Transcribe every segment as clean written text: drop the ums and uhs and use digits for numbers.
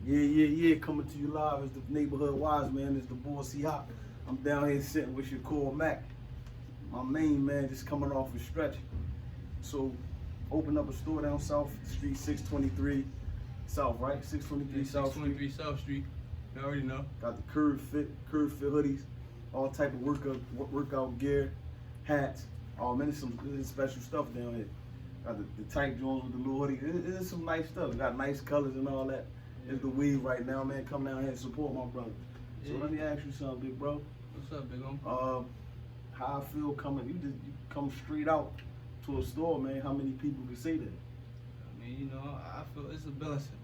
Yeah. Coming to you live as the neighborhood wiseman. It's the boy C Hop. I'm down here sitting with Shakur Mac, my main man, just coming off a stretch. So, open up a store down South Street, 623 South, right? 623 South Street. 623 South Street. You already know. Got the curve fit hoodies, all type of workout gear, hats. Oh man, there's special stuff down here. Got the tight joints with the little hoodie. It's some nice stuff. Got nice colors and all that. It's the weed right now, man. Come down here and support my brother. So let me ask you something, big bro. What's up, big homie? How I feel coming. You come straight out to a store, man. How many people can say that? I mean, you know, I feel it's a blessing.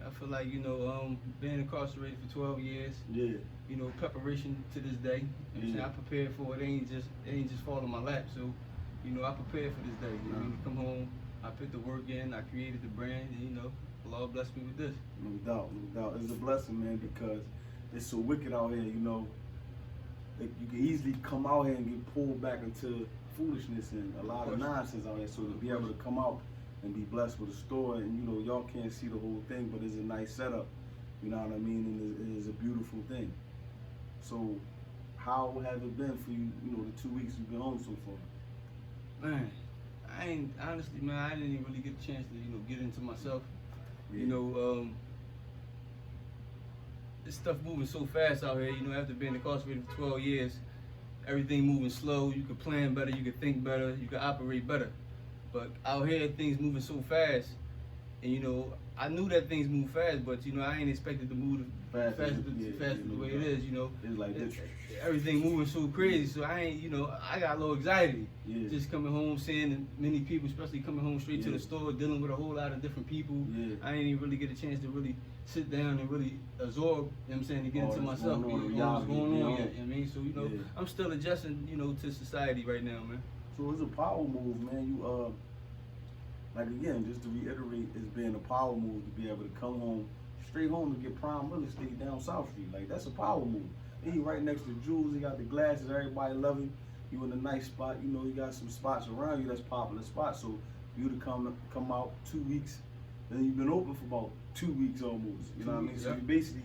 I feel like, you know, being incarcerated for 12 years. Yeah. You know, preparation to this day. You know, I prepared for it. It ain't just fall in my lap. So, you know, I prepared for this day. You know, I mean, to come home, I put the work in, I created the brand, and you know, the Lord blessed me with this. No doubt. It's a blessing, man, because it's so wicked out here, you know. Like, you can easily come out here and get pulled back into foolishness and a lot of nonsense out here. So to be able to come out and be blessed with a store, and you know, y'all can't see the whole thing, but it's a nice setup. You know what I mean? And it is a beautiful thing. So how has it been for you, you know, the 2 weeks you've been home so far? Man, I didn't even really get a chance to, you know, get into myself. Yeah. You know, this stuff moving so fast out here, you know, after being incarcerated for 12 years, everything moving slow, you could plan better, you could think better, you could operate better. But out here, things moving so fast, and you know, I knew that things move fast, but you know, I ain't expected to move fast the way it is, you know. It's like this. Everything moving so crazy, so I ain't, you know, I got a little anxiety. Yeah. Just coming home, seeing many people, especially coming home straight to the store, dealing with a whole lot of different people. Yeah. I ain't even really get a chance to really sit down and really absorb, you know what I'm saying, to get into myself, what's going on, you know what I mean? So, you know, I'm still adjusting, you know, to society right now, man. So it's a power move, man. You like again, just to reiterate, it's been a power move to be able to come home, straight home, to get prime real estate down South Street. Like, that's a power move. And you right next to Jules, you got the glasses, everybody love you. You in a nice spot, you know, you got some spots around you that's popular spots. So for you to come out 2 weeks, then you've been open for about 2 weeks almost. You know what I mean? So you basically,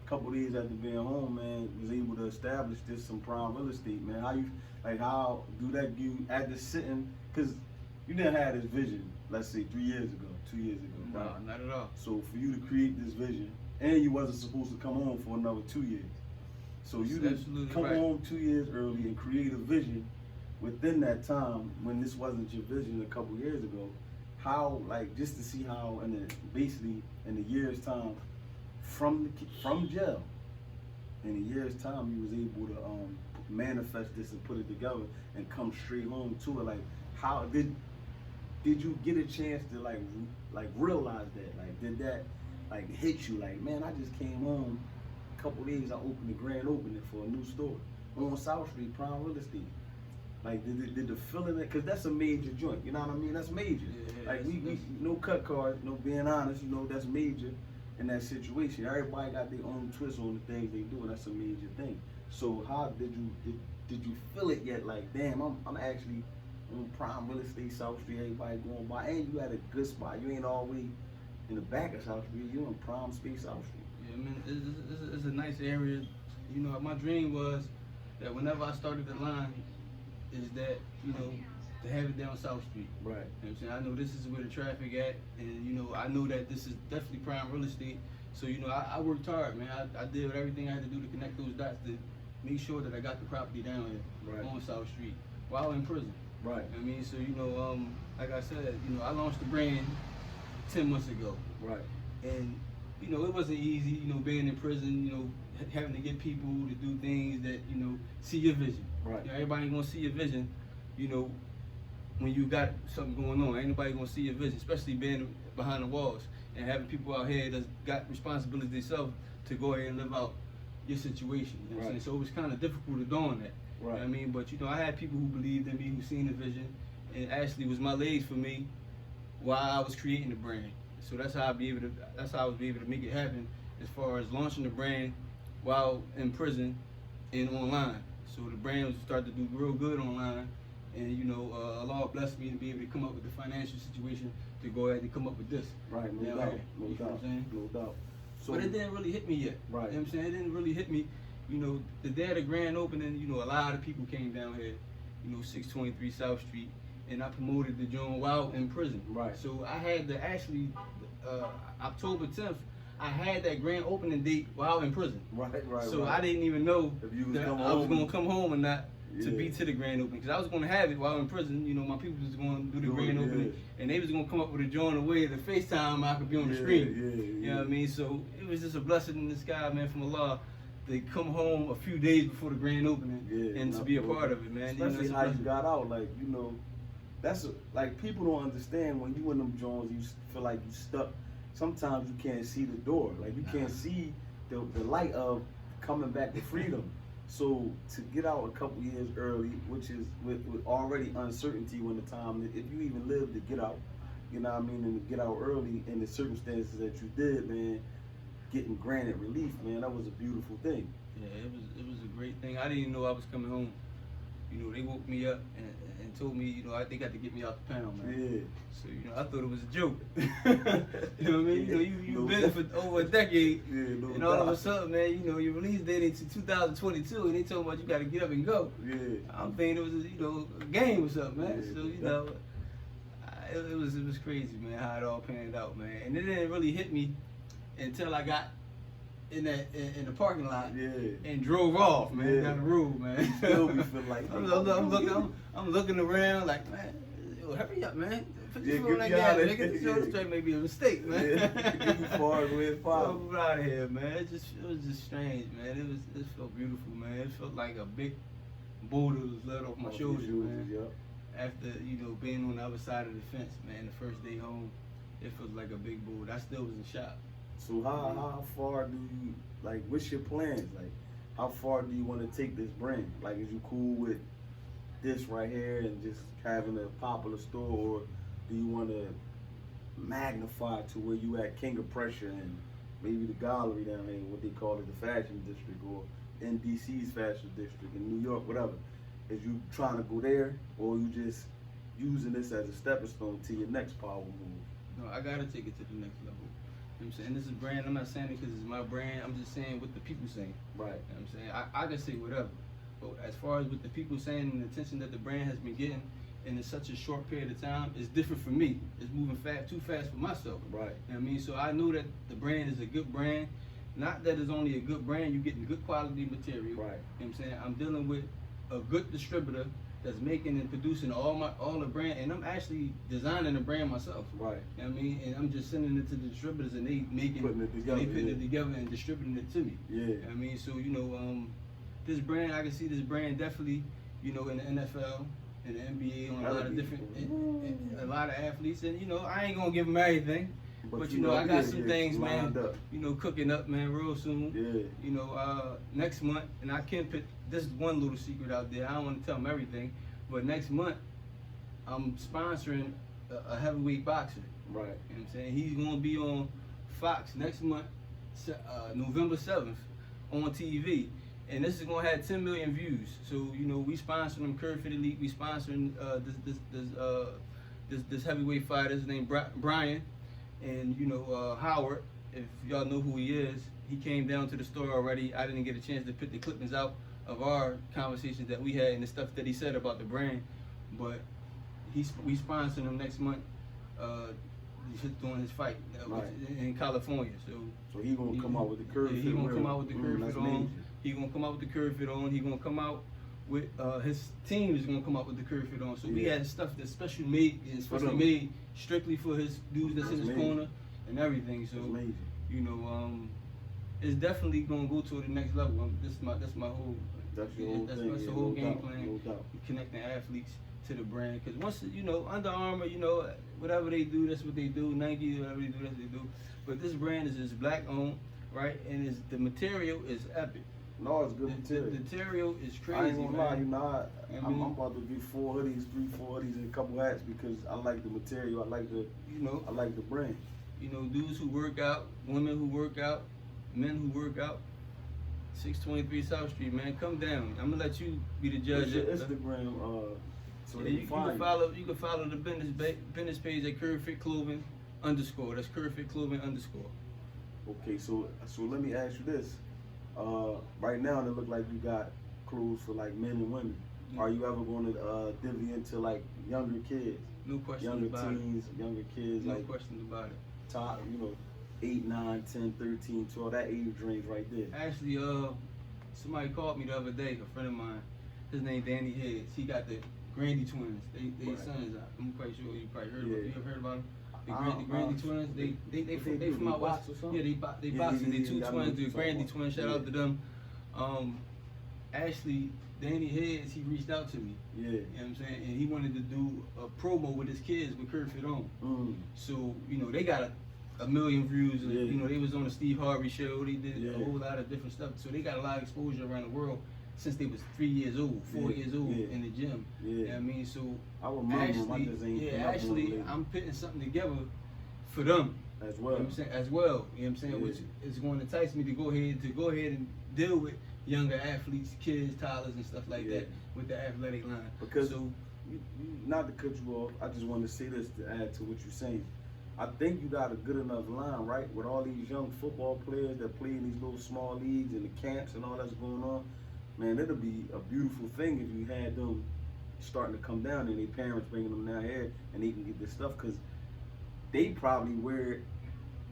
a couple of days after being home, man, was able to establish this some prime real estate, man. How do that give you after sitting, because you didn't have this vision, let's say 3 years ago, 2 years ago, right? No, not at all. So for you to create this vision, and you wasn't supposed to come home for another 2 years. So you just come home 2 years early and create a vision within that time when this wasn't your vision a couple years ago. How, like, just to see how, basically in a year's time, from jail, in a year's time, you was able to manifest this and put it together and come straight home to it. Like, how did you get a chance to like realize that? Like, did that like hit you? Like, man, I just came home. A couple days, I opened the grand opening for a new store on South Street, prime real estate. Like, did the feeling that, because that's a major joint, you know what I mean? That's major. Yeah, like, we no cut cards, no being honest, you know, that's major in that situation. Everybody got their own twist on the things they do, and that's a major thing. So how did you feel it yet? Like, damn, I'm actually on prime real estate, South Street, everybody going by, and you at a good spot. You ain't always in the back of South Street, you in prime space South Street. Yeah, I mean, it's a nice area. You know, my dream was that whenever I started the line, is that, you know, to have it down South Street. Right. You know what I'm saying? I know this is where the traffic at, and you know, I know that this is definitely prime real estate. So, you know, I worked hard, man. I did everything I had to do to connect those dots to make sure that I got the property down here on South Street while in prison. Right. I mean, so, you know, like I said, you know, I launched the brand 10 months ago. Right. And, you know, it wasn't easy, you know, being in prison, you know, having to get people to do things that, you know, see your vision. Right. You know, everybody gonna see your vision, you know, when you got something going on. Ain't nobody gonna see your vision, especially being behind the walls and having people out here that's got responsibilities themselves to go ahead and live out your situation. You know what I'm saying? So it was kind of difficult doing that. Right. You know what I mean? But, you know, I had people who believed in me, who seen the vision, and actually was my legs for me while I was creating the brand. So that's how I was able to make it happen as far as launching the brand while in prison and online. So the brand was starting to do real good online, and you know, Allah blessed me to be able to come up with the financial situation to go ahead and come up with this. Right, no doubt. but it didn't really hit me yet. Right. You know what I'm saying? It didn't really hit me. You know, the day of the grand opening, you know, a lot of people came down here, you know, 623 South Street, and I promoted the joint while in prison. Right. So I had to actually, October 10th, I had that grand opening date while in prison. Right. So I didn't even know if you was that I was going to come home or not to be to the grand opening, because I was going to have it while in prison. You know, my people was going to do the grand opening, and they was going to come up with a joint away to FaceTime. I could be on the screen. You know what I mean? So it was just a blessing in the sky, man, from Allah. They come home a few days before the grand opening and to be a part of it, man. Especially how you got out, like, you know, like people don't understand when you in them joints, you feel like you stuck. Sometimes you can't see the door, like you can't see the light of coming back to freedom. So to get out a couple years early, which is with already uncertainty when the time, if you even live to get out, you know what I mean, and to get out early in the circumstances that you did, man, getting granted relief, man, that was a beautiful thing. Yeah, it was a great thing. I didn't even know I was coming home. You know, they woke me up and told me, you know, they got to get me out the pound, man. Yeah. So, you know, I thought it was a joke. You know what I mean? You know, you've been for over a decade, and all of a sudden, man, you know, your release date into 2022, and they told me you got to get up and go. Yeah. I'm thinking it was, you know, a game or something, man. So, you know, it was crazy, man, how it all panned out, man. And it didn't really hit me until I got in the parking lot and drove off, man, down the road, man. Still be feeling like I'm looking around like, man, yo, hurry up, man. Put your foot on that gas, gas, nigga. This straight may be a mistake, man. Get you far away, far. Get out of here, man. It was just strange, man. It felt beautiful, man. It felt like a big boulder was let off my shoulders, man. After, you know, being on the other side of the fence, man, the first day home, it felt like a big boulder. I still was in shock. So how far do you, like, what's your plans? Like, how far do you want to take this brand? Like, is you cool with this right here and just having a popular store, or do you want to magnify to where you at King of Pressure and maybe the gallery down here, what they call it, the fashion district, or NDC's fashion district in New York, whatever? Is you trying to go there, or you just using this as a stepping stone to your next power move? No, I gotta take it to the next level. You know what I'm saying? This is brand. I'm not saying it because it's my brand. I'm just saying what the people saying. Right. You know what I'm saying? I can say whatever. But as far as what the people saying and the attention that the brand has been getting in such a short period of time, it's different for me. It's moving too fast for myself. Right. You know what I mean? So I know that the brand is a good brand. Not that it's only a good brand, you're getting good quality material. Right. You know what I'm saying? I'm dealing with a good distributor that's making and producing all the brand, and I'm actually designing the brand myself. Right. You know what I mean? And I'm just sending it to the distributors, and they putting it together and distributing it to me. Yeah. You know what I mean? So, you know, this brand, I can see this brand definitely, you know, in the NFL, in the NBA, on a lot of different, a lot of athletes, and you know, I ain't gonna give them everything. But you know, I got some things, man, you know, cooking up, man, real soon. Yeah. You know, next month, and I can't put this one little secret out there. I don't want to tell them everything, but next month, I'm sponsoring a heavyweight boxer. Right. You know what I'm saying? He's gonna be on Fox next month, November 7th, on TV. And this is gonna have 10 million views. So, you know, we sponsoring them, Curve Fit Elite. We sponsoring this heavyweight fighter. His name Brian. And you know, Howard, if y'all know who he is, he came down to the store already. I didn't get a chance to put the clippings out of our conversations that we had and the stuff that he said about the brand, but we sponsoring him next month. He's doing his fight in California. So he gonna come out with the curve fit. He gonna come out with the curve fit on. He gonna come out with the curve fit on. He gonna come out with his team is gonna come out with the curve fit on. So we had stuff that's specially made strictly for his dudes that's in his corner and everything. So you know, it's definitely gonna go to the next level. That's my whole. That's the whole game plan. Connecting athletes to the brand, because once you know, Under Armour, you know, whatever they do, that's what they do. Nike, whatever they do, that's what they do. But this brand is black owned, right? And the material is epic. No, it's good material. The material is crazy. I ain't gonna lie, you know, I'm about to get 4 hoodies, 3-4 hoodies, and a couple hats because I like the material. I like I like the brand. You know, dudes who work out, women who work out, men who work out. 623 South Street, man, come down. I'm gonna let you be the judge. What's your Instagram? So you can follow the business page at Curve Fit Clothing _. That's Curve Fit Clothing _. Okay, so let me ask you this. Right now it look like you got clothes for like men and women. Yeah. Are you ever going to divvy into like younger kids? No question Younger about teens, younger kids, No like question about it. top, 8, 9, 10, 13, 12, that age range right there. Actually, somebody called me the other day, a friend of mine. His name Danny Higgs. He got the Grandy twins. They Right. sons. I'm quite sure you probably heard Yeah. about. You ever heard about them? The Uh-uh. Grandy twins. They from out box west. or something? Yeah, they boxing. They two I know twins. what The you're Grandy talking twins. Shout about. out to them. Actually, Danny Higgs, he reached out to me. Yeah. You know what I'm saying? And he wanted to do a promo with his kids with Kurt Fit on. So, they got a million views. And, Yeah. they was on the Steve Harvey show. They did Yeah. a whole lot of different stuff. So they got a lot of exposure around the world since they was 3 years old, 4 Yeah. years old Yeah. in the gym. Yeah. You know what I mean? So I remember them. I just ain't been up on actually, them I'm putting something together for them. as You well. know what I'm saying? As well. You know what I'm saying? Yeah. Which is going to entice me to go ahead and deal with younger athletes, kids, toddlers, and stuff like Yeah. that with the athletic line. Because so, not to cut you off, I just want to say this to add to what you're saying. I think you got a good enough line, right? With all these young football players that play in these little small leagues and the camps and all that's going on. Man, it'll be a beautiful thing if you had them starting to come down and their parents bringing them down here and they can get this stuff, because they probably wear it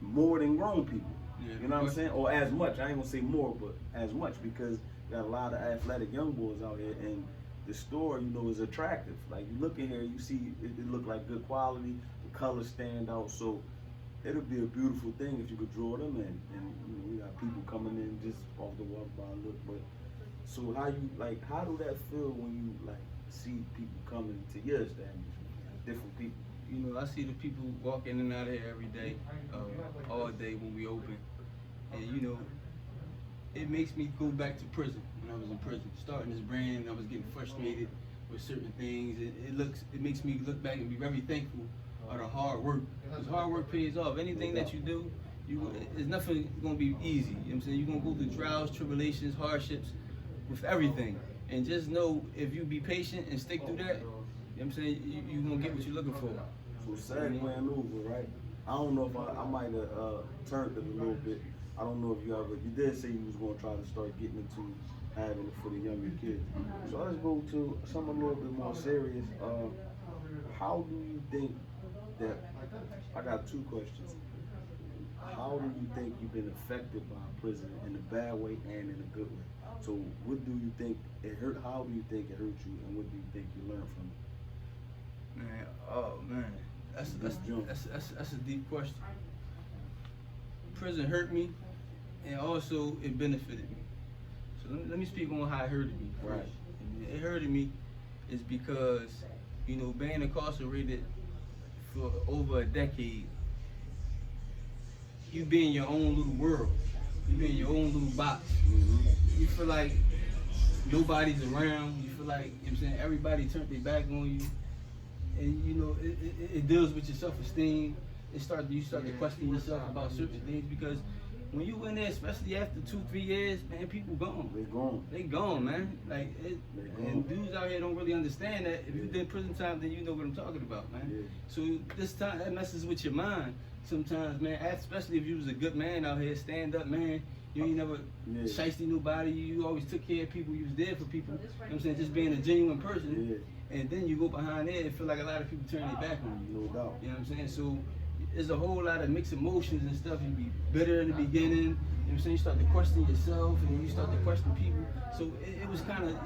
more than grown people. yeah, You know what I'm saying? Or as much. I ain't gonna say more, but as much, because you got a lot of athletic young boys out here, and the store, is attractive. Like, you look in here, you see it look like good quality, the colors stand out, so it'll be a beautiful thing if you could draw them in. And we got people coming in just off the walk by look. But so how do that feel when you see people coming to your establishment, different people? I see the people walking in and out of here every day, all day when we open. And, it makes me go back to prison, when I was in prison. Starting this brand, I was getting frustrated with certain things. It makes me look back and be very thankful of the hard work. Because hard work pays off. Anything that you do, it's nothing going to be easy. You know what I'm saying? You're going to go through trials, tribulations, hardships with everything. And just know, if you be patient and stick through that, you know what I'm saying, you're going to get what you're looking for. So segueing over, right? I don't know if I might have turned it a little bit. I don't know if you did say you was going to try to start getting into having it for the younger kids. So let's go to something a little bit more serious. How do you think that, I got two questions. How do you think you've been affected by prison in a bad way and in a good way? So what do you think it hurt? How do you think it hurt you, and what do you think you learned from it? Man, oh man, that's a deep question. Prison hurt me, and also it benefited me. So let me speak on how it hurted me first. Right. It hurted me is because, being incarcerated for over a decade, you be in your own little world. You be in your own little box. You feel like nobody's around. You feel like, you know what I'm saying, everybody turned their back on you. And it deals with your self-esteem. You start to question yourself about certain things, because when you in there, especially after 2-3 years, man, people gone. They gone, man. And dudes out here don't really understand that. If you did prison time, then you know what I'm talking about, man. Yeah. So this time, that messes with your mind sometimes, man. Especially if you was a good man out here, stand up, man. You ain't never shiesty nobody. You always took care of people. You was there for people. You know what I'm saying? Just being a genuine person. Yeah. And then you go behind there and feel like a lot of people turn their back on you. No doubt. You know what I'm saying? So there's a whole lot of mixed emotions and stuff. You be bitter in the beginning. You know what I'm saying? You start to question yourself, and you start to question people. So it was kind of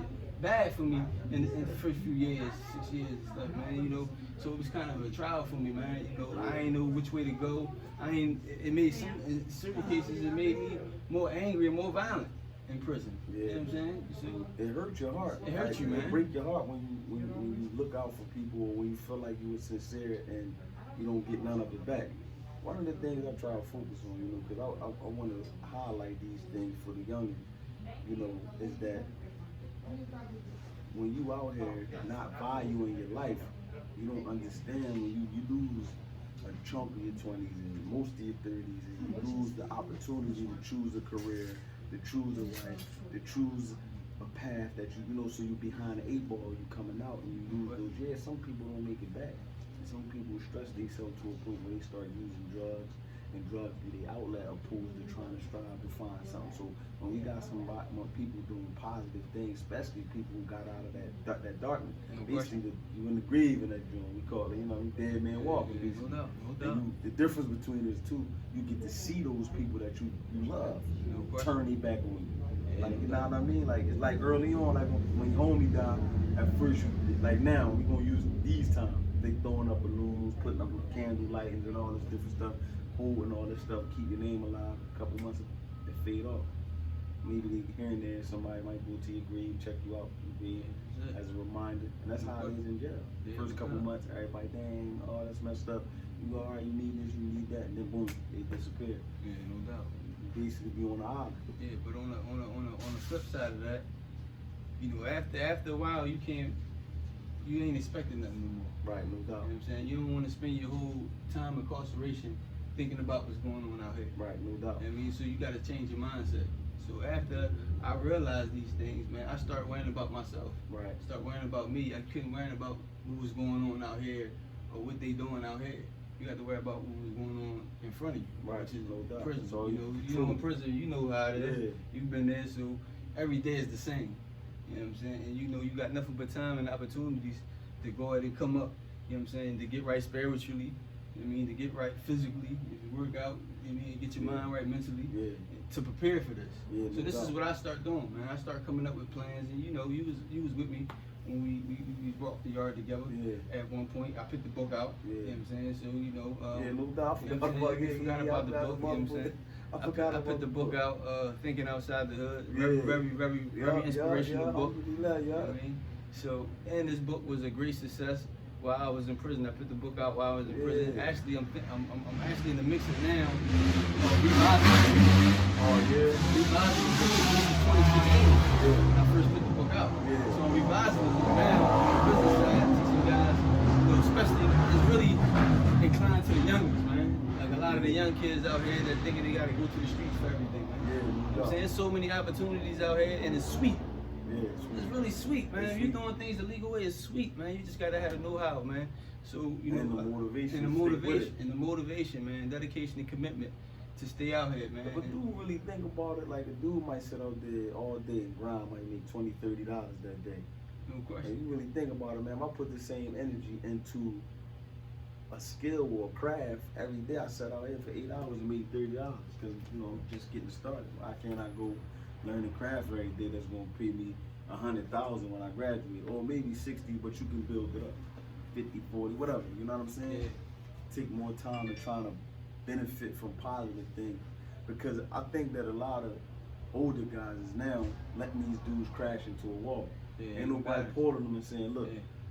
bad for me in the first few years, 6 years and stuff, man. So it was kind of a trial for me, man. I ain't know which way to go. It made in certain cases, it made me more angry and more violent in prison. Yeah. You know what I'm saying? So it hurt your heart. It hurts you, man. It break your heart when you look out for people, or when you feel like you were sincere and you don't get none of it back. One of the things I try to focus on, because I want to highlight these things for the youngin, is that when you out here not valuing your life, you don't understand when you lose a chunk of your 20s and most of your 30s, and you lose the opportunity to choose a career, to choose a wife, to choose a path that so you're behind the 8 ball, you coming out and you lose those years. Some people don't make it back. Some people stress themselves to a point where they start using drugs and drugs be their outlet opposed to trying to strive to find something. So when we got some more people doing positive things, especially people who got out of that darkness, basically you in the grave in that joint, we call it, you know, dead man walking. No doubt, no doubt. The difference between us two, you get to see those people that you love turn their back on you. Like, you know what I mean? Like, it's like early on, like when homie died, at first like now, we gonna use these times. They throwing up balloons, putting up candle lightings and all this different stuff, holding all this stuff, keep your name alive. A couple months, it fade off. Maybe here and there, somebody might go to your grave, check you out, as a reminder. And that's how it is in jail. First couple months, everybody, dang, oh, that's messed up. You go, all right, you need this, you need that, and then boom, they disappear. Yeah, no doubt. Basically be on the island. Yeah, but on the flip side of that, you know, after a while, you ain't expecting nothing no more. Right, no doubt. You know what I'm saying? You don't want to spend your whole time incarceration thinking about what's going on out here. Right, no doubt. I mean, so you got to change your mindset. So after I realized these things, man, I start worrying about myself. Right. Start worrying about me. I couldn't worry about what was going on out here or what they doing out here. You got to worry about what was going on in front of you, right? Which is no doubt. prison. So you know, in prison, you know how it is. You've been there, so every day is the same. You know what I'm saying? And you know, you got nothing but time and opportunities to go ahead and come up. You know what I'm saying? To get right spiritually. You know what I mean? To get right physically. If you work out, you know what I mean? Get your mind right mentally. To prepare for this. So this is what I start doing, man. I start coming up with plans, and you know, you was with me when we brought the yard together. At one point, I picked the book out. You know what I'm saying? So you know, no doubt. I forgot about the book. You know what I'm saying? I put the book out, Thinking Outside the Hood. Very inspirational book. You know what I mean? So, and this book was a great success. While I was in prison, I put the book out while I was in prison. Actually, I'm actually in the mix of now. Revising. Revising the book in 2016. When I first put the book out. So I'm revising the book now on the business side, teaching guys, you know, especially it's really inclined to the youngers, man. Like a lot of the young kids out here that thinking they gotta go to the streets for everything, man. You know what I'm saying? So many opportunities out here, and it's sweet. It's really sweet, man. If you're doing things the legal way, it's sweet, man. You just gotta have the know-how, man. So you know, and the motivation, and the motivation, man. Dedication and commitment to stay out here, man. But dude really think about it, like a dude might sit out there all day and grind, might make $20, $30 that day. No question. And you really think about it, man. If I put the same energy into a skill or a craft every day, I sat out here for 8 hours and made $30 because you know I'm just getting started. Why can't I go learn a craft every day that's gonna pay me $100,000 when I graduate, or maybe 60, but you can build it up, 50, 40, whatever. You know what I'm saying? Take more time to try to benefit from positive things, because I think that a lot of older guys is now letting these dudes crash into a wall. Ain't nobody pulling them and saying, look,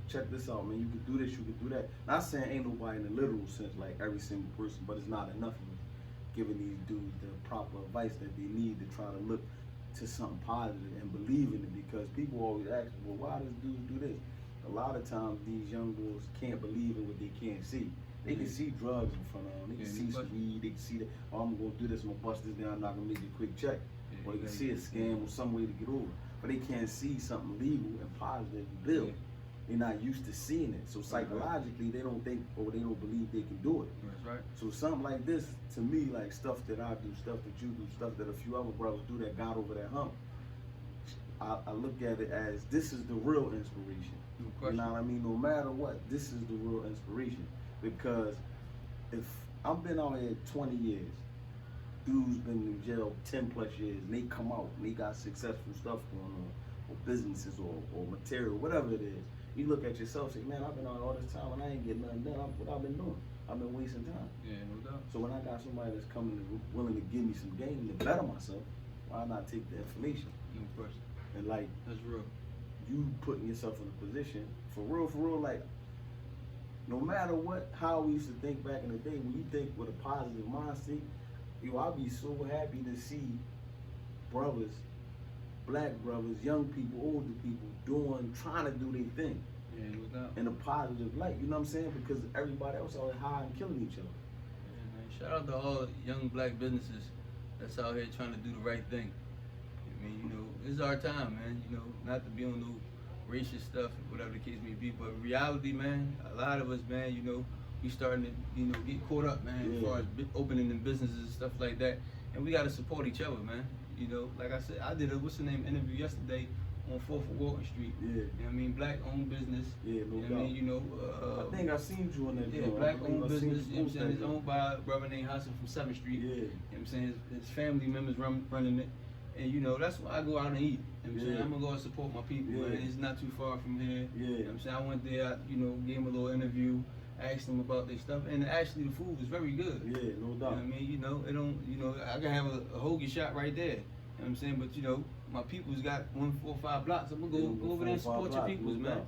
check this out, man. You can do this, you can do that. Not saying ain't nobody in the literal sense, like every single person, but it's not enough of us giving these dudes the proper advice that they need to try to look to something positive and believe in it, because people always ask, well, why does dudes do this? A lot of times these young boys can't believe in what they can't see. They can see drugs in front of them, they can see some weed, they can see that, oh, I'm gonna do this, I'm gonna bust this down, I'm not gonna make a quick check. Or they can see a scam or some way to get over. But they can't see something legal and positive and build. They're not used to seeing it. So psychologically they don't think, or they don't believe they can do it. That's right. So something like this, to me, like stuff that I do, stuff that you do, stuff that a few other brothers do that got over that hump, I look at it as this is the real inspiration. You know what I mean? No matter what, this is the real inspiration. Because if I've been out here 20 years, dudes been in jail 10 plus years, and they come out and they got successful stuff going on, or businesses or material, whatever it is. You look at yourself and say, man, I've been out all this time and I ain't getting nothing done. What I've been doing? I've been wasting time. No doubt. So when I got somebody that's coming and willing to give me some game to better myself, why not take the information? No question. And like, that's real. You putting yourself in a position, for real, like, no matter what, how we used to think back in the day, when you think with a positive mindset, I'd be so happy to see brothers, black brothers, young people, older people trying to do their thing. No doubt. In a positive light, you know what I'm saying? Because everybody else out here high and killing each other. Man. Shout out to all young black businesses that's out here trying to do the right thing. I mean, you know, this is our time, man. You know, not to be on no racist stuff, whatever the case may be, but reality, man, a lot of us, man, you know, we starting to, you know, get caught up, man, as far as opening them businesses and stuff like that. And we gotta support each other, man. You know, like I said, I did a interview yesterday on 4th of Walton Street. Yeah. You know what I mean? Black owned business. Yeah, no doubt. I mean, you know, I think I seen you on that. Yeah, black owned business. You know what I'm saying? It's owned by a brother named Hassan from 7th Street. Yeah. You know what I'm saying? His family members running it. And you know, that's why I go out and eat. You know what I'm saying? I'm gonna go and support my people, man. It's not too far from here. Yeah. You know what I'm saying? I went there, you know, gave them a little interview, asked them about their stuff, and actually the food was very good. Yeah, no doubt. You know what I mean? You know, it don't, you know, I can have a hoagie shot right there. You know what I'm saying? But you know, my people's got 1, 4, 5 blocks. I'm gonna go over there and support your peoples, man.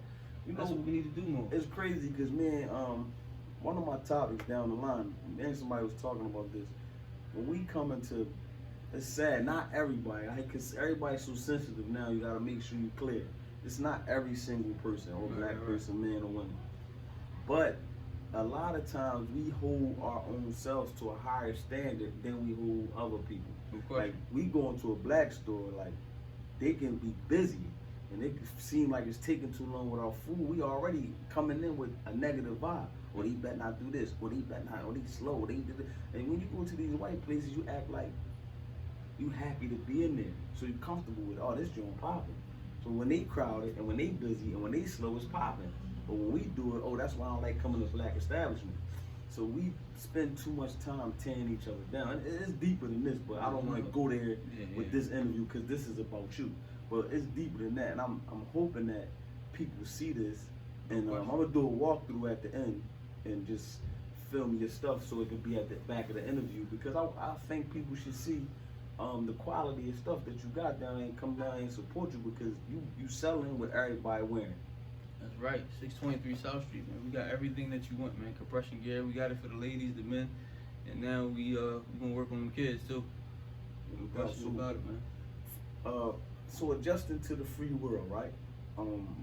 You know, that's what we need to do more. It's crazy because, man, one of my topics down the line, and somebody was talking about this. When we come into, it's sad, not everybody, because everybody's so sensitive now, you gotta make sure you're clear. It's not every single person, or black person, man or woman. But a lot of times we hold our own selves to a higher standard than we hold other people. Like, we go into a black store, like, they can be busy and it can seem like it's taking too long with our food. We already coming in with a negative vibe. Or they better not do this, or they better not, or they slow, or they do this. And when you go to these white places, you act like you happy to be in there. So you're comfortable with, oh, this joint popping. So when they crowded and when they busy and when they slow, it's popping. But when we do it, oh, that's why I don't like coming to black establishment. So we spend too much time tearing each other down. It's deeper than this, but I don't want to go there with this interview because this is about you. But it's deeper than that, and I'm hoping that people see this, and I'm gonna do a walkthrough at the end and just film your stuff so it could be at the back of the interview, because I think people should see the quality of stuff that you got down there and come down and support you, because you selling what everybody wearing. That's right, 623 South Street, man. We got everything that you want, man. Compression gear, we got it for the ladies, the men, and now we gonna work on them kids too. No question about it, man. So adjusting to the free world, right?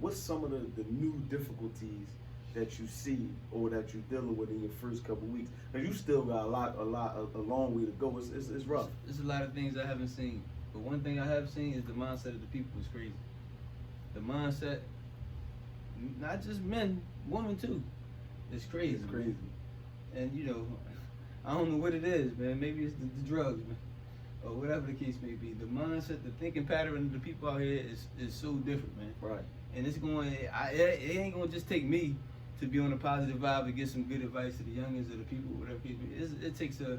What's some of the new difficulties that you see or that you're dealing with in your first couple weeks? Because you still got a long way to go. It's rough. There's a lot of things I haven't seen, but one thing I have seen is the mindset of the people is crazy. The mindset, not just men, women too, it's crazy. It's crazy. And you know, I don't know what it is, man. Maybe it's the drugs, man, or whatever the case may be. The mindset, the thinking pattern of the people out here is so different, man. Right. And it's it ain't gonna just take me to be on a positive vibe and get some good advice to the youngins or the people, whatever case may be. It takes a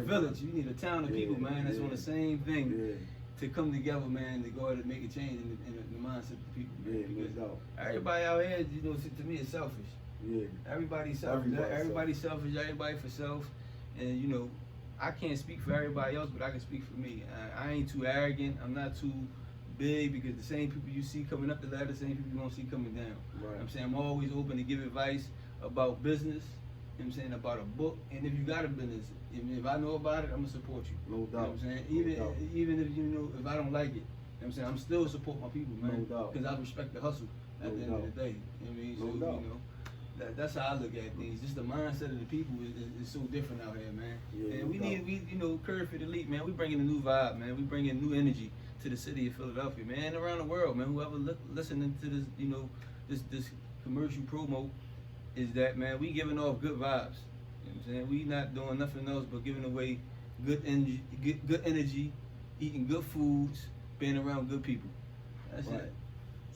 village. You need a town of people, man, that's on the same thing to come together, man, to go ahead and make a change in the mindset of the people. Man, because everybody out here, you know, to me, is selfish. Yeah. Everybody's selfish. Everybody's selfish. Everybody for self. And you know, I can't speak for everybody else, but I can speak for me. I ain't too arrogant. I'm not too big, because the same people you see coming up the ladder, the same people you're gonna see coming down. Right. I'm saying I'm always open to give advice about business. I'm saying about a book, and if you got a business, if I know about it, I'm gonna support you. No doubt. You know what I'm saying? Even if you know, if I don't like it, you know what I'm saying, I'm still support my people, man. No doubt. Because I respect the hustle at the end of the day. You know what I mean? So, you know, that's how I look at things. Just the mindset of the people is so different out here, man. Yeah, and we you know, Curve for the Elite, man. We bringing a new vibe, man. We bringing new energy to the city of Philadelphia, man, and around the world, man. Whoever listening to this, you know, this commercial promo, is that, man, we giving off good vibes. You know what I'm saying? We not doing nothing else but giving away good energy, eating good foods, being around good people. That's it.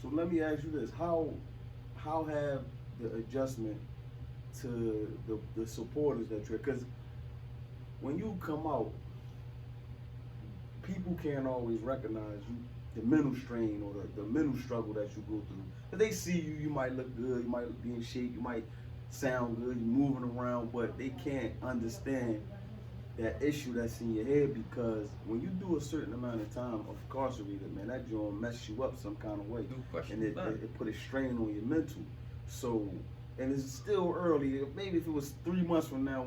So let me ask you this: How have the adjustment to the supporters that you're, because when you come out, people can't always recognize you, the mental strain or the mental struggle that you go through. If they see you, you might look good, you might be in shape, you might sound good, you're moving around, but they can't understand that issue that's in your head, because when you do a certain amount of time incarcerated, man, that joint mess you up some kind of way. And it put a strain on your mental. So, and it's still early. Maybe if it was 3 months from now,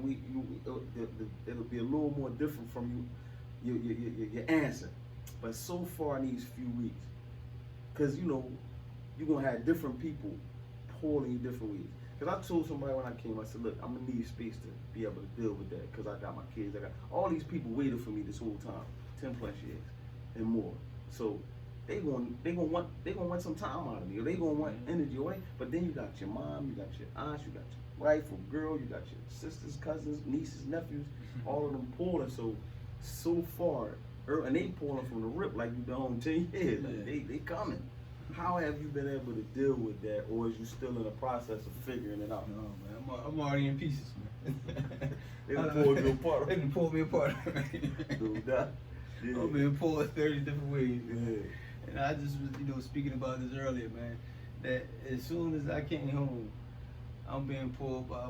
it'll be a little more different from your answer. But so far in these few weeks, because you know, you're gonna have different people pulling you different ways. Because I told somebody when I came, I said, look, I'm gonna need space to be able to deal with that, because I got my kids, I got all these people waiting for me this whole time, 10 plus years and more. So they gonna want some time out of me, or they gonna want energy away. But then you got your mom, you got your aunts, you got your wife or girl, you got your sisters, cousins, nieces, nephews, all of them pulling. So far, and they pulling from the rip like you been home 10 years. Like they coming. How have you been able to deal with that, or is you still in the process of figuring it out? No, man, I'm already in pieces, man. They done pulled you apart. They done pulled me apart. Dude, that, yeah. I've been pulled 30 different ways. Yeah. And I just was, speaking about this earlier, man, that as soon as I came home, I'm being pulled by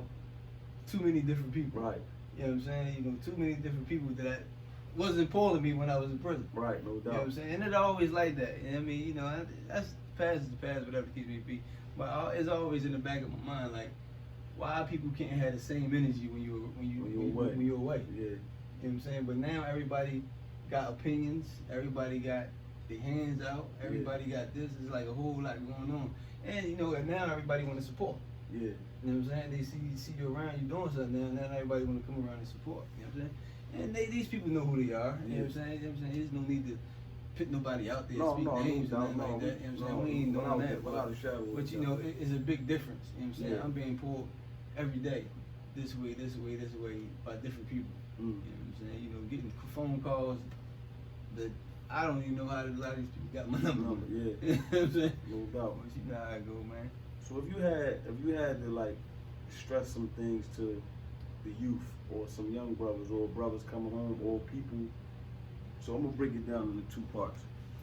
too many different people. Right. You know what I'm saying? Too many different people that wasn't pulling me when I was in prison. Right, no doubt. You know what I'm saying? And it's always like that. I mean, that's past is the past, whatever the case may be. But it's always in the back of my mind, like, why people can't have the same energy when you're away. Yeah. You know what I'm saying? But now everybody got opinions. Everybody got their hands out. Everybody got this. It's like a whole lot going on. And and now everybody want to support. Yeah. You know what I'm saying? They see you around, you doing something now everybody want to come around and support. You know what I'm saying? And these people know who they are. You know what I'm saying? There's no need to put nobody out there, speak names or nothing like that. You know what I'm saying? We ain't doing that. But it's a big difference. You know what I'm saying? Yeah. I'm being pulled every day, this way, by different people. You know what I'm saying? Getting phone calls that I don't even know how a lot of these people got my number. Yeah. You know what I'm saying? No doubt. But you know how I go, man. So if you had to like stress some things to the youth or some young brothers or brothers coming home or people, so I'm gonna break it down into two parts.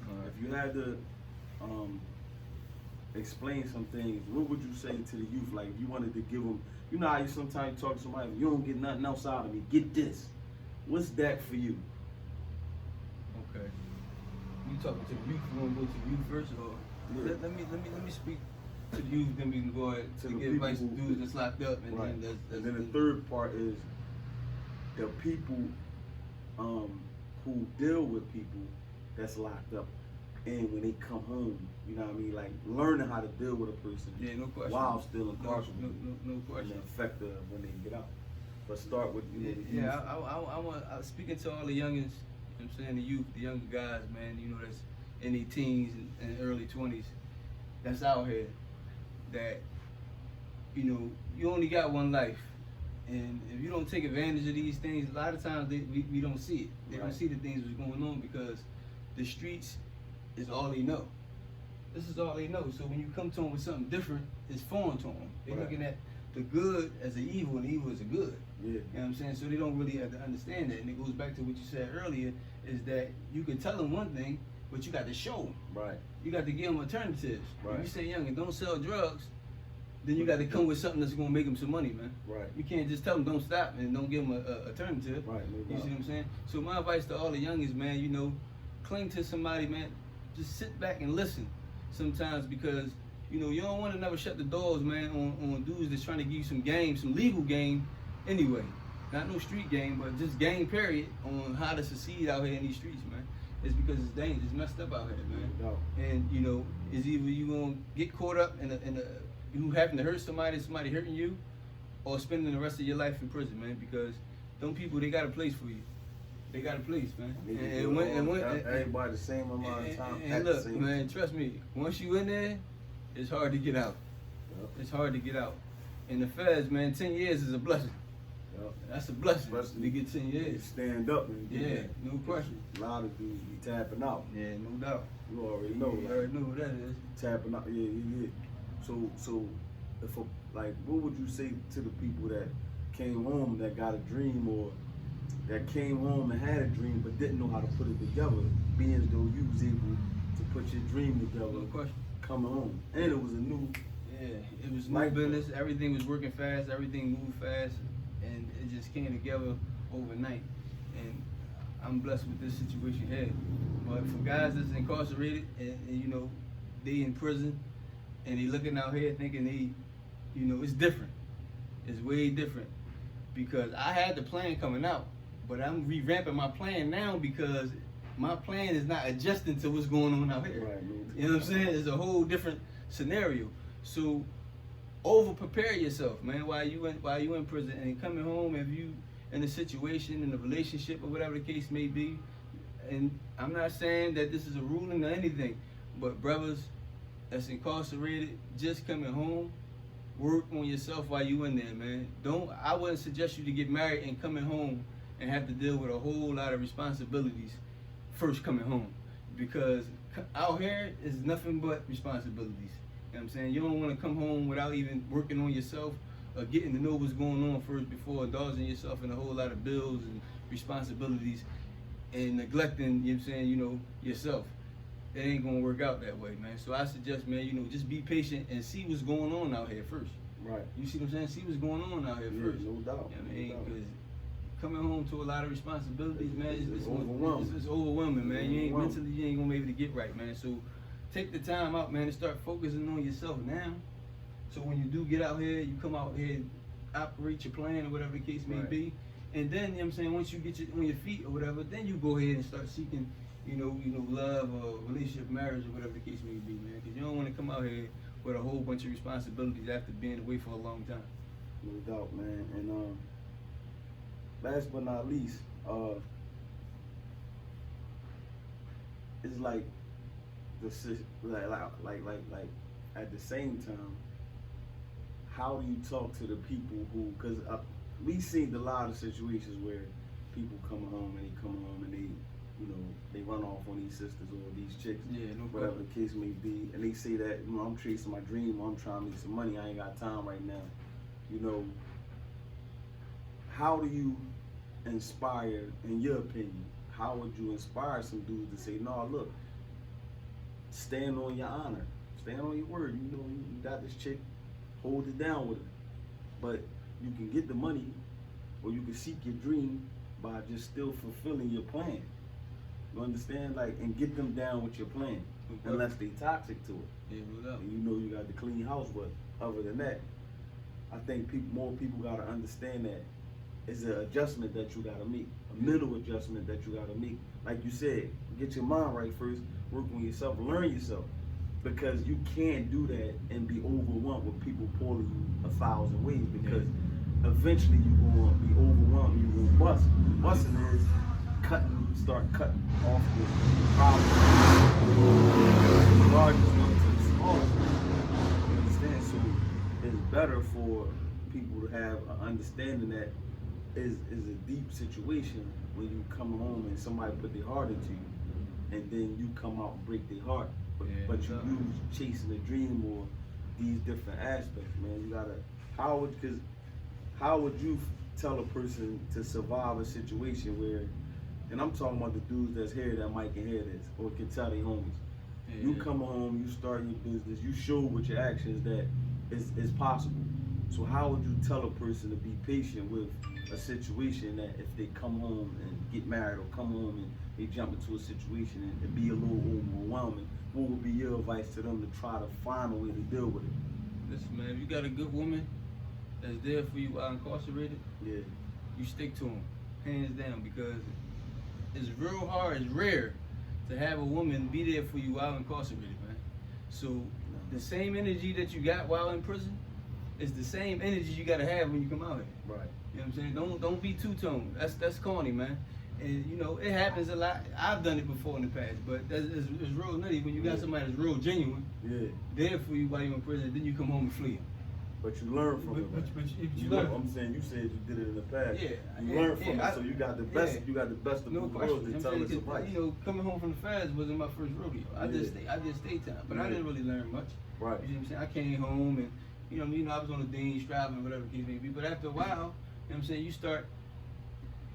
Right. If you had to explain some things, what would you say to the youth? Like if you wanted to give them, you know how you sometimes talk to somebody, you don't get nothing else out of me, get this. What's that for you? Okay. You talking to the youth? You want to go to the youth first, or let me speak to the youth, then we can go ahead to give advice to dudes that's locked up, and right. then the third part is the people who deal with people that's locked up, and when they come home, you know what I mean, like learning how to deal with a person. Yeah, no question. While still incarcerated. No question. And effective when they get out. But start with I want speaking to all the youngins. I'm saying the youth, the younger guys, man. That's in their teens and early 20s. That's out here. That you only got one life, and if you don't take advantage of these things, a lot of times we don't see it. They don't see the things that's going on because the streets is all they know. This is all they know. So when you come to them with something different, it's foreign to them. They're looking at the good as an evil, and evil as a good. Yeah. You know what I'm saying? So they don't really have to understand that. And it goes back to what you said earlier, is that you can tell them one thing, but you got to show them. Right. You got to give them alternatives. Right. If you say, young, and don't sell drugs, then you got to come with something that's going to make them some money, man. Right. You can't just tell them don't stop and don't give them an alternative. Right. You see what I'm saying? So my advice to all the youngins, man, cling to somebody, man. Just sit back and listen sometimes, because you don't want to never shut the doors, man, on dudes that's trying to give you some game, some legal game anyway. Not no street game, but just game, period, on how to succeed out here in these streets, man. It's because it's dangerous, it's messed up out here, man. No. And it's either you gonna get caught up in you having to hurt somebody hurting you, or spending the rest of your life in prison, man. Because them people, they got a place for you. They got a place, man. Everybody the same amount of time. And look, man, trust me. Once you in there, it's hard to get out. Yep. It's hard to get out. In the feds, man, 10 years is a blessing. Yep. That's a blessing. Especially to get 10 years. Stand up and get no question. A lot of dudes be tapping out. Yeah, no doubt. You already know. You already know who that is. Tapping out. Yeah. So, what would you say to the people that came home that got a dream, or that came home and had a dream but didn't know how to put it together, being as though you was able to put your dream together? No question. Coming home, and it was a new. Yeah, it was new business. Everything was working fast. Everything moved fast, and it just came together overnight. And I'm blessed with this situation here. But for guys that's incarcerated and they in prison and they looking out here thinking it's different. It's way different, because I had the plan coming out, but I'm revamping my plan now because my plan is not adjusting to what's going on out here. Right. You know what I'm saying? It's a whole different scenario. So over prepare yourself, man, while you in prison, and coming home, if you in a situation, in a relationship, or whatever the case may be. And I'm not saying that this is a ruling or anything, but brothers that's incarcerated, just coming home, work on yourself while you in there, man. I wouldn't suggest you to get married and coming home and have to deal with a whole lot of responsibilities first coming home, because out here is nothing but responsibilities. You know what I'm saying? You don't want to come home without even working on yourself or getting to know what's going on first before indulging yourself in a whole lot of bills and responsibilities and neglecting, you know what I'm saying, yourself. It ain't gonna work out that way, man. So I suggest, man, just be patient and see what's going on out here first. Right. You see what I'm saying? See what's going on out here first. No doubt. You know what I mean? Because coming home to a lot of responsibilities, man, it's overwhelming. It's overwhelming, man. You ain't mentally, you ain't gonna be able to get right, man. So take the time out, man, and start focusing on yourself now. So when you do get out here, you come out here and operate your plan or whatever the case may be. And then, you know what I'm saying, once you get on your feet or whatever, then you go ahead and start seeking, love or relationship, marriage or whatever the case may be, man. Because you don't want to come out here with a whole bunch of responsibilities after being away for a long time. No doubt, man. And last but not least, it's like like at the same time, how do you talk to the people who? Because we seen a lot of situations where people come home and they run off on these sisters or these chicks, whatever the case may be, and they say that I'm chasing my dream, or I'm trying to make some money, I ain't got time right now. How do you inspire, in your opinion, how would you inspire some dudes to say, no, look, stand on your honor, stand on your word, you got this chick, hold it down with her, but you can get the money, or you can seek your dream by just still fulfilling your plan. You understand? And get them down with your plan, unless they toxic to it. Yeah, no doubt. And you got the clean house, but other than that, I think more people gotta understand that it's an adjustment that you gotta make, a mental adjustment that you gotta make. Like you said, get your mind right first, work on yourself, learn yourself, because you can't do that and be overwhelmed with people pulling you 1,000 ways, because eventually you're going to be overwhelmed, you're going to bust. Busting is start cutting off the problem. The largest one to the smallest one. You understand? So it's better for people to have an understanding that is a deep situation when you come home and somebody put their heart into you, and then you come out and break their heart. But you use chasing a dream or these different aspects, man. You gotta, how would you tell a person to survive a situation where, and I'm talking about the dudes that's here that might can hear this or can tell their homies. You come home, you start your business, you show with your actions that it's possible. So how would you tell a person to be patient with a situation that if they come home and get married or come home and they jump into a situation and it be a little overwhelming, what would be your advice to them to try to find a way to deal with it? Listen, man, if you got a good woman that's there for you while incarcerated, you stick to them, hands down, because it's real hard, it's rare to have a woman be there for you while incarcerated, man. So the same energy that you got while in prison is the same energy you gotta have when you come out here. Right. You know what I'm saying? Don't be two-toned. That's corny, man. And it happens a lot. I've done it before in the past, but it's real nutty when you got somebody that's real genuine, there for you while you're in prison, then you come home and flee. But you learn from it. But you learn. learn. I'm saying you said you did it in the past. You learn learned from it, so you got the best. You got the best of both worlds to tell us advice. Coming home from the feds wasn't my first rodeo. I did state time, but I didn't really learn much. Right. You know what I'm saying? I came home and I was on the dean striving, whatever the case may be. But after a while, you know what I'm saying, you start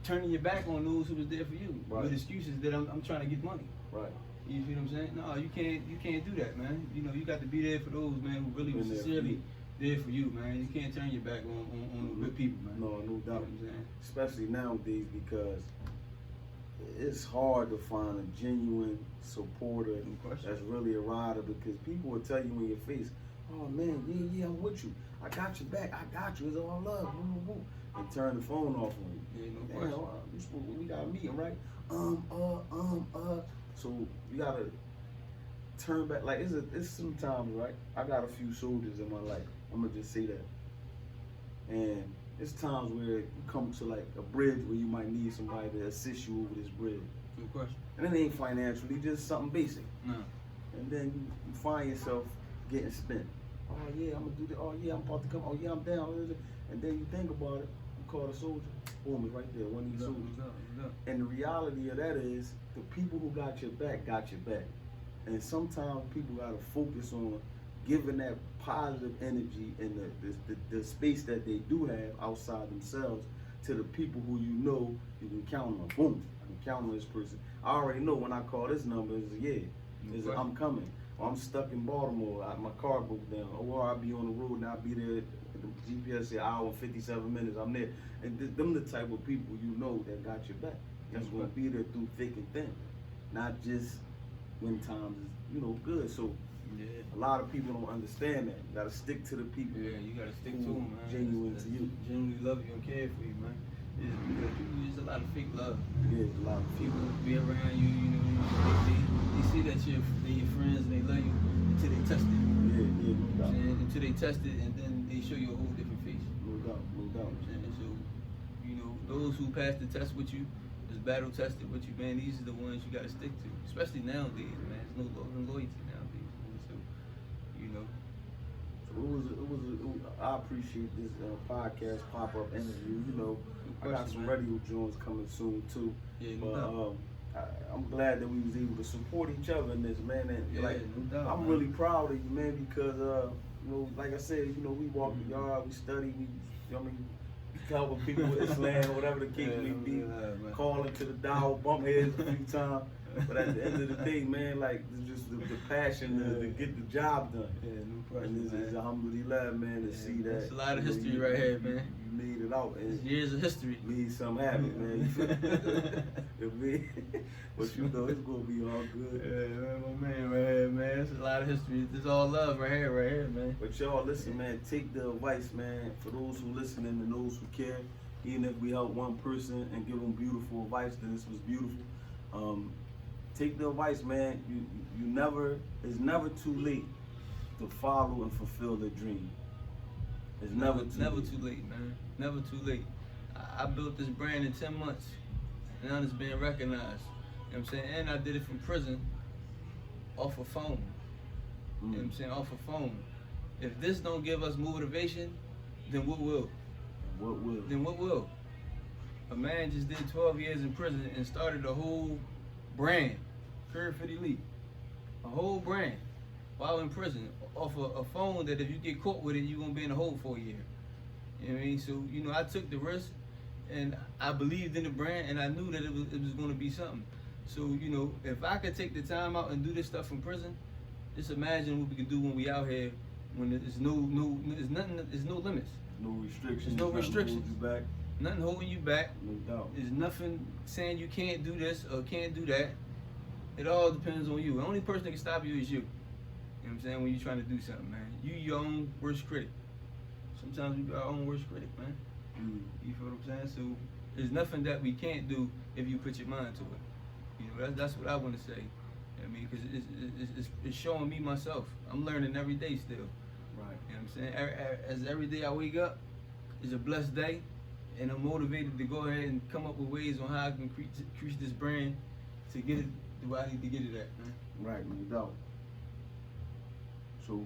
turning your back on those who was there for you with excuses that I'm trying to get money. Right. You feel what I'm saying? No, you can't do that, man. You got to be there for those, man, who really was sincerely there for you, man. You can't turn your back on good people, man. No doubt. You know what I'm saying? Especially nowadays, because it's hard to find a genuine supporter that's really a rider, because people will tell you in your face, oh man, yeah, I'm with you. I got your back. I got you. It's all love. Woo, woo, woo. And turn the phone off on you. Yeah, no question. We got a meeting, right? So you gotta turn back. Like it's sometimes, right? I got a few soldiers in my life. I'm gonna just say that. And it's times where you come to like a bridge where you might need somebody to assist you over this bridge. No question. And it ain't financially, just something basic. No. And then you find yourself getting spent. oh yeah, I'm gonna do that. Oh yeah, I'm about to come. Oh yeah, I'm down. And then you think about it, you call the soldier, boom, it's right there, one of these soldiers. And the reality of that is, the people who got your back. And sometimes people gotta focus on giving that positive energy and the space that they do have outside themselves to the people who you know you can count on. Boom, I can count on this person. I already know when I call this number, I'm coming. Or I'm stuck in Baltimore, my car broke down. Or I'll be on the road and I'll be there. The GPS say hour and 57 minutes, I'm there. And them the type of people you know that got your back. That's gonna be there through thick and thin. Not just when times is, good. So a lot of people don't understand that. You gotta stick to the people. Yeah, you gotta stick to them, man. Genuine to you. Genuinely love you and care for you, man. There's a lot of fake love. Yeah, a lot of people be around you, they see that you're your friends and they love you until they test it. Yeah. Until they test it, and then they show you a whole different face. No doubt. So, those who pass the test with you, is battle tested with you, man, these are the ones you gotta stick to. Especially nowadays, man. There's no love and loyalty nowadays, man. So, I appreciate this podcast pop-up interview. I got some radio joints coming soon too. Yeah, I'm glad that we was able to support each other in this, man. And no doubt, I'm really proud of you, man, because like I said, we walk the yard, we study, helping people with Islam, whatever the case may be, calling to the dial, bump heads a few times. But at the end of the day, man, like, it's just the passion to get the job done. Yeah, no question, and it's alhamdulillah, man, to see that. It's a lot of history right here, man. You made it out. And years of history. Made something happen, man. But it's gonna be all good. Yeah, man, my man right here, man. It's a lot of history. It's all love right here, man. But y'all, listen, man, take the advice, man. For those who listening and those who care, even if we help one person and give them beautiful advice, then this was beautiful. Take the advice, man. It's never too late to follow and fulfill the dream. It's never too late, man. Never too late. I built this brand in 10 months. Now it's being recognized. You know what I'm saying? And I did it from prison off a phone. You know what I'm saying? Off a phone. If this don't give us motivation, then what will? Then what will? A man just did 12 years in prison and started a whole brand. Curve for the elite. A whole brand while in prison off a phone that if you get caught with it, you're gonna be in a hole for a year. You know what I mean? So, I took the risk and I believed in the brand and I knew that it was gonna be something. So, if I could take the time out and do this stuff from prison, just imagine what we can do when we out here when there's no limits. No restrictions. There's no restrictions. Nothing holding you back. No doubt. There's nothing saying you can't do this or can't do that. It all depends on you. The only person that can stop you is you. You know what I'm saying? When you're trying to do something, man. You your own worst critic. Sometimes we be our own worst critic, man. You feel what I'm saying? So there's nothing that we can't do if you put your mind to it. That's what I want to say. I mean, because it's showing me myself. I'm learning every day still. Right. You know what I'm saying? As every day I wake up is a blessed day, and I'm motivated to go ahead and come up with ways on how I can increase this brand to get it where I need to get it at, man. Right, no doubt. So,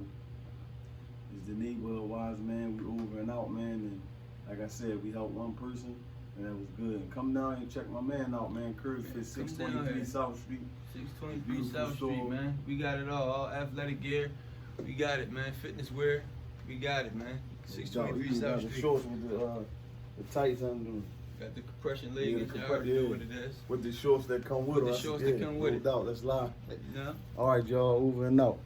it's the neighborhood wise, man. We over and out, man. And like I said, we helped one person, and that was good. And come down and check my man out, man. Curve Fit, 623 South Street. 623 South Street, man. We got it all athletic gear. We got it, man. Fitness wear. We got it, man. 623 South Street. The shorts with the tights under them. Got the compression leggings, y'all already know what it is. With the shorts that come with us. The shorts that come with it. No doubt, that's live. Yeah. All right, y'all, over and out.